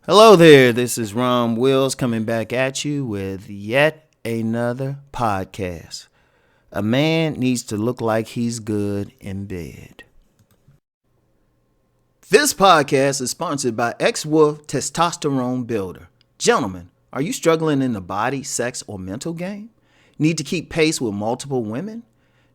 Hello there, this is Rom Wills coming back at you with yet another podcast. A man needs to look like he's good in bed. This podcast is sponsored by X-Wolf Testosterone Builder. Gentlemen, are you struggling in the body, sex, or mental game? Need to keep pace with multiple women?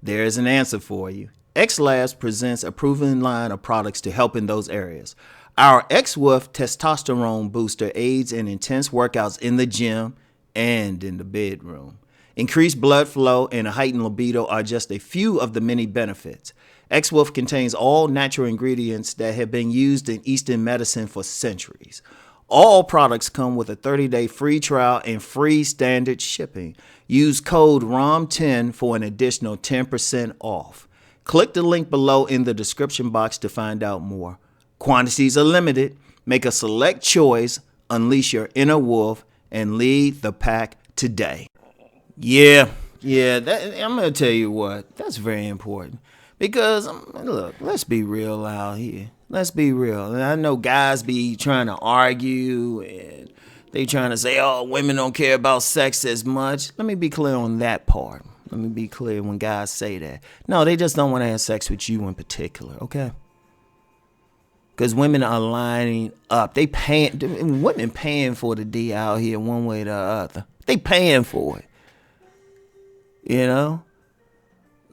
There is an answer for you. X Labs presents a proven line of products to help in those areas. Our X-Wolf Testosterone Booster aids in intense workouts in the gym and in the bedroom. Increased blood flow and a heightened libido are just a few of the many benefits. X-Wolf contains all natural ingredients that have been used in Eastern medicine for centuries. All products come with a 30-day free trial and free standard shipping. Use code ROM10 for an additional 10% off. Click the link below in the description box to find out more. Quantities are limited. Make a select choice, unleash your inner wolf, and lead the pack today. Yeah, I'm going to tell you what, that's very important. Because, look, let's be real out here. Let's be real. And I know guys be trying to argue and they trying to say, oh, women don't care about sex as much. Let me be clear on that part. Let me be clear when guys say that. No, they just don't want to have sex with you in particular, okay? Because women are lining up. Women paying for the D out here one way or the other. They paying for it. You know?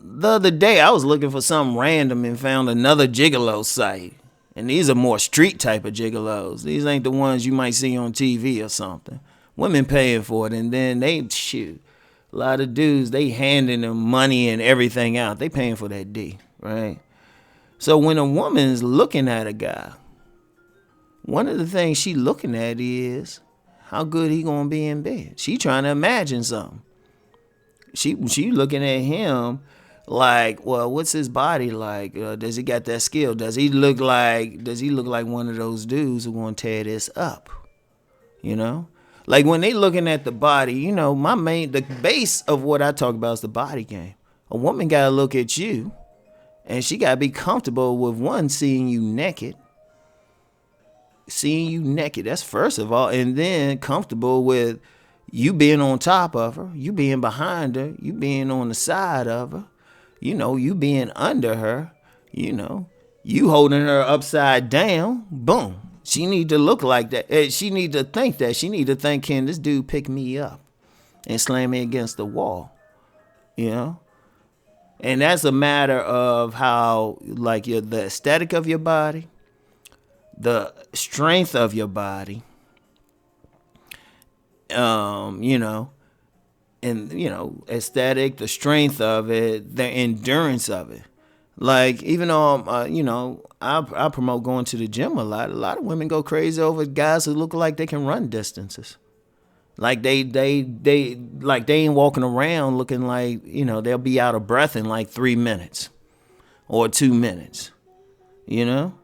The other day, I was looking for something random and found another gigolo site. And these are more street type of gigolos. These ain't the ones you might see on TV or something. Women paying for it, and then they shoot. A lot of dudes, they handing them money and everything out. They paying for that D, right? So when a woman's looking at a guy, one of the things she looking at is how good he gonna be in bed. She trying to imagine something. She looking at him like, well, what's his body like? Does he got that skill? Does he look like one of those dudes who gonna tear this up? You know? Like when they looking at the body, you know, the base of what I talk about is the body game. A woman gotta look at you and she gotta be comfortable with one, seeing you naked. Seeing you naked, that's first of all, and then comfortable with you being on top of her, you being behind her, you being on the side of her, you know, you being under her, you know, you holding her upside down, boom. She need to look like that. She need to think that. She need to think, can this dude pick me up and slam me against the wall? You know? And that's a matter of how, like, the aesthetic of your body, the strength of your body, you know, and, you know, aesthetic, the strength of it, the endurance of it. Like, even though, you know, I promote going to the gym a lot of women go crazy over guys who look like they can run distances. Like they ain't walking around looking like, you know, they'll be out of breath in like 3 minutes or 2 minutes, you know?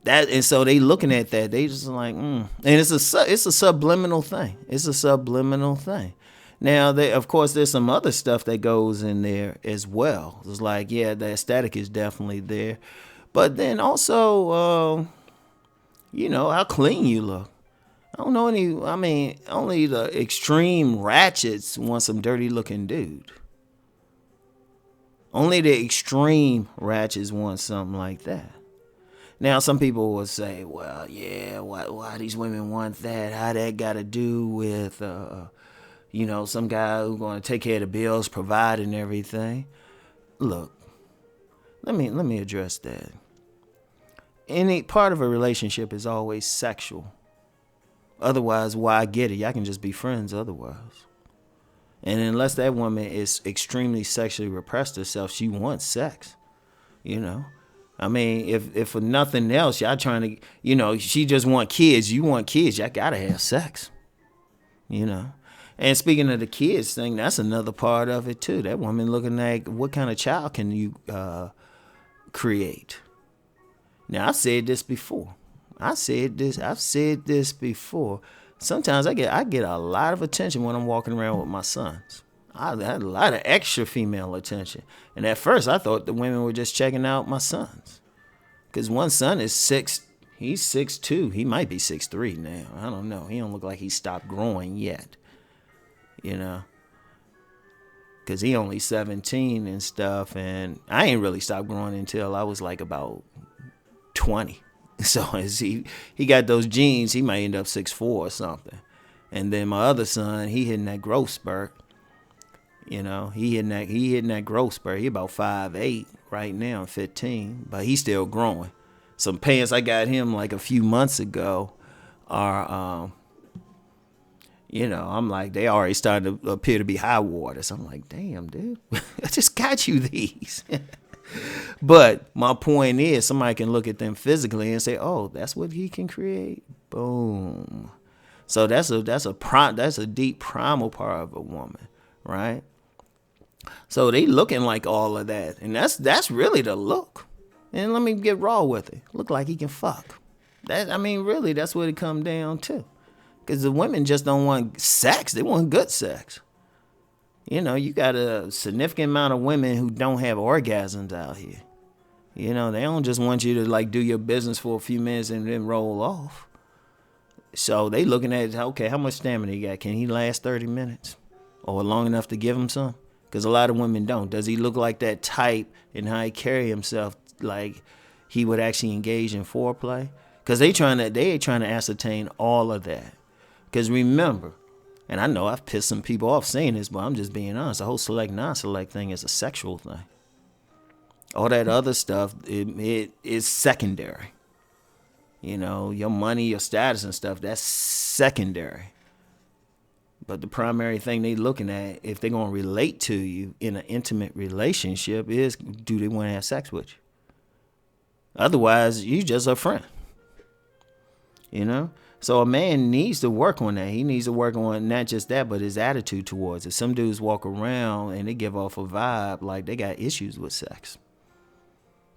And so they looking at that, they just like, And it's a subliminal thing. It's a subliminal thing. Now, of course, there's some other stuff that goes in there as well. It's like, yeah, the aesthetic is definitely there. But then also, you know, how clean you look. I don't know only the extreme ratchets want some dirty looking dude. Only the extreme ratchets want something like that. Now, some people will say, well, yeah, why these women want that? How that got to do with, you know, some guy who's going to take care of the bills, provide and everything. Look, let me address that. Any part of a relationship is always sexual. Otherwise, why get it? Y'all can just be friends otherwise. And unless that woman is extremely sexually repressed herself, she wants sex, you know. I mean, if for nothing else, y'all trying to, you know, she just want kids. You want kids. Y'all got to have sex, you know. And speaking of the kids thing, that's another part of it, too. That woman looking like, what kind of child can you create? Now, I've said this before. I've said this before. Sometimes I get a lot of attention when I'm walking around with my sons. I had a lot of extra female attention. And at first, I thought the women were just checking out my sons. Because one son is 6, He's 6'2". He might be 6'3" now. I don't know. He don't look like he stopped growing yet. You know, because he only 17 and stuff, and I ain't really stopped growing until I was like about 20. So as he got those genes, he might end up 6'4" or something. And then my other son, he hitting that growth spurt. You know, he hitting that growth spurt. He about 5'8" right now, 15, but he's still growing. Some pants I got him like a few months ago are, you know, I'm like, they already starting to appear to be high water. So I'm like, damn, dude, I just got you these. But my point is, somebody can look at them physically and say, oh, that's what he can create. Boom. So that's a deep primal part of a woman, right? So they looking like all of that, and that's really the look. And let me get raw with it. Look like he can fuck. Really, that's what it come down to. Because the women just don't want sex; they want good sex. You know, you got a significant amount of women who don't have orgasms out here. You know, they don't just want you to like do your business for a few minutes and then roll off. So they looking at, okay, how much stamina he got? Can he last 30 minutes? Or long enough to give him some? Because a lot of women don't. Does he look like that type in how he carry himself, like he would actually engage in foreplay? Because they trying to ascertain all of that. Because remember, and I know I've pissed some people off saying this, but I'm just being honest, the whole select, non-select thing is a sexual thing. All that other stuff, it is secondary. You know, your money, your status and stuff, that's secondary. But the primary thing they looking at, if they're going to relate to you in an intimate relationship, is do they want to have sex with you? Otherwise, you just a friend. You know? So a man needs to work on that. He needs to work on not just that, but his attitude towards it. Some dudes walk around and they give off a vibe like they got issues with sex.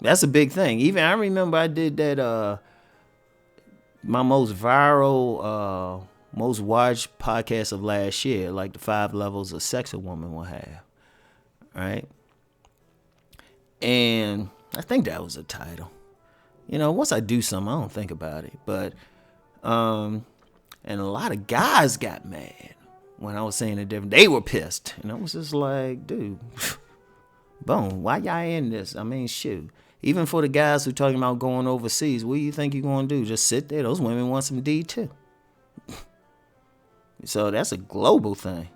That's a big thing. Even I remember I did that, my most viral, most watched podcast of last year, like the 5 levels of sex a woman will have, right? And I think that was the title. You know, once I do something, I don't think about it. But, and a lot of guys got mad when I was saying it different. They were pissed. And I was just like, dude, boom, why y'all in this? I mean, shoot. Even for the guys who talking about going overseas, what do you think you're going to do? Just sit there? Those women want some D too. So that's a global thing.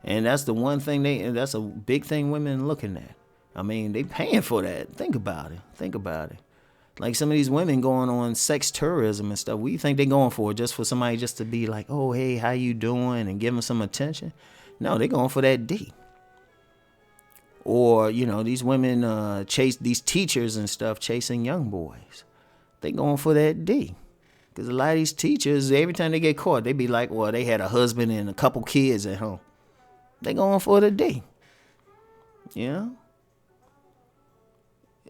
And that's the one thing that's a big thing women looking at. I mean, they paying for that. Think about it. Like some of these women going on sex tourism and stuff. What do you think they going for? Just for somebody just to be like, oh, hey, how you doing? And give them some attention? No, they going for that D. Or, you know, these women chase these teachers and stuff chasing young boys. They going for that D. Because a lot of these teachers, every time they get caught, they be like, well, they had a husband and a couple kids at home. They going for the D. You know?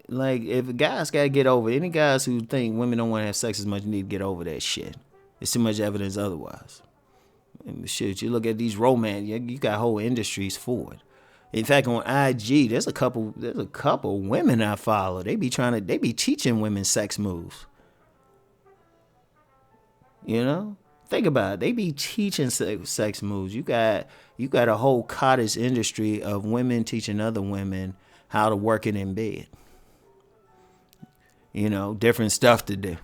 Like, if guys got to get over, any guys who think women don't want to have sex as much need to get over that shit. There's too much evidence otherwise. And shit, you look at these romance, you got whole industries for it. In fact, on IG, there's a couple women I follow. They be teaching women sex moves. You know? Think about it. They be teaching sex moves. You got a whole cottage industry of women teaching other women how to work it in bed. You know, different stuff to do.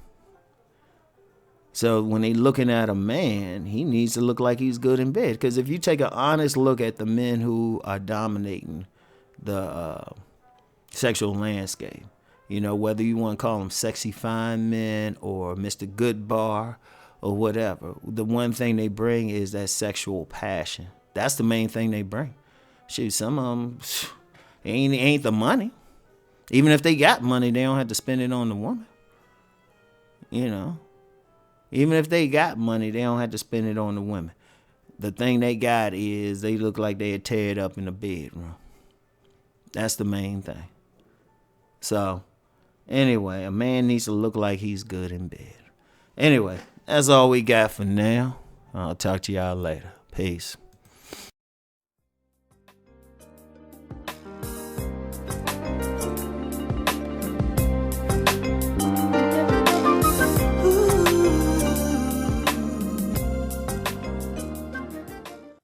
So when they looking at a man, he needs to look like he's good in bed. Because if you take an honest look at the men who are dominating the sexual landscape, you know, whether you want to call them sexy fine men or Mr. Goodbar or whatever, the one thing they bring is that sexual passion. That's the main thing they bring. Shoot, some of them ain't the money. Even if they got money, they don't have to spend it on the woman. You know. Even if they got money, they don't have to spend it on the women. The thing they got is they look like they'd tear it up in the bedroom. That's the main thing. So, anyway, a man needs to look like he's good in bed. Anyway, that's all we got for now. I'll talk to y'all later. Peace.